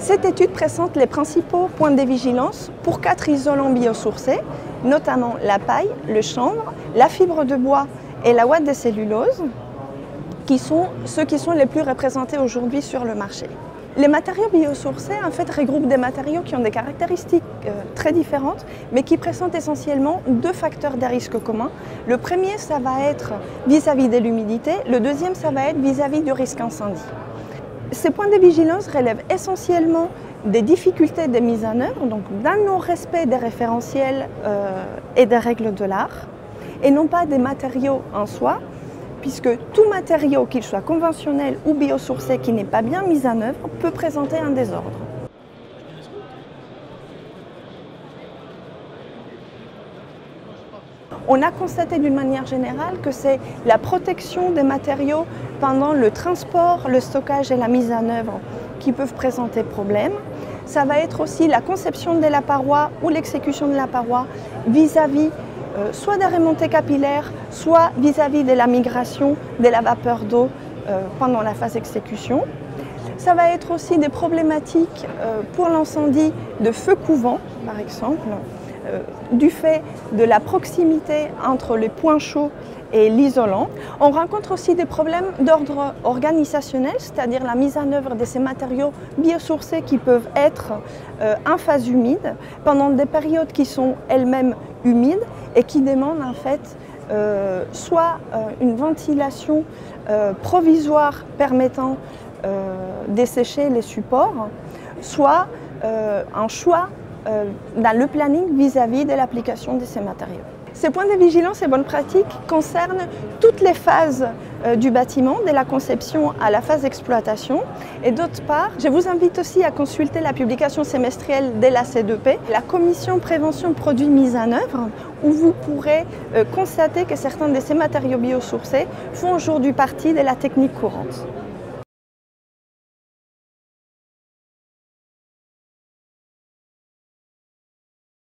Cette étude présente les principaux points de vigilance pour 4 isolants biosourcés, notamment la paille, le chanvre, la fibre de bois et la ouate de cellulose, qui sont ceux qui sont les plus représentés aujourd'hui sur le marché. Les matériaux biosourcés en fait regroupent des matériaux qui ont des caractéristiques très différentes, mais qui présentent essentiellement 2 facteurs de risque communs. Le premier, ça va être vis-à-vis de l'humidité, le deuxième, ça va être vis-à-vis du risque incendie. Ces points de vigilance relèvent essentiellement des difficultés de mise en œuvre, donc d'un non-respect des référentiels et des règles de l'art, et non pas des matériaux en soi, puisque tout matériau, qu'il soit conventionnel ou biosourcé, qui n'est pas bien mis en œuvre, peut présenter un désordre. On a constaté d'une manière générale que c'est la protection des matériaux pendant le transport, le stockage et la mise en œuvre qui peuvent présenter problème. Ça va être aussi la conception de la paroi ou l'exécution de la paroi vis-à-vis soit des remontées capillaires, soit vis-à-vis de la migration de la vapeur d'eau pendant la phase d'exécution. Ça va être aussi des problématiques pour l'incendie de feux couvents, par exemple, du fait de la proximité entre les points chauds et l'isolant. On rencontre aussi des problèmes d'ordre organisationnel, c'est-à-dire la mise en œuvre de ces matériaux biosourcés qui peuvent être en phase humide pendant des périodes qui sont elles-mêmes humides et qui demandent en fait soit une ventilation provisoire permettant dessécher les supports, soit un choix dans le planning vis-à-vis de l'application de ces matériaux. Ces points de vigilance et bonnes pratiques concernent toutes les phases du bâtiment, de la conception à la phase d'exploitation. Et d'autre part, je vous invite aussi à consulter la publication semestrielle de la C2P, la commission prévention produits mis en œuvre, où vous pourrez constater que certains de ces matériaux biosourcés font aujourd'hui partie de la technique courante.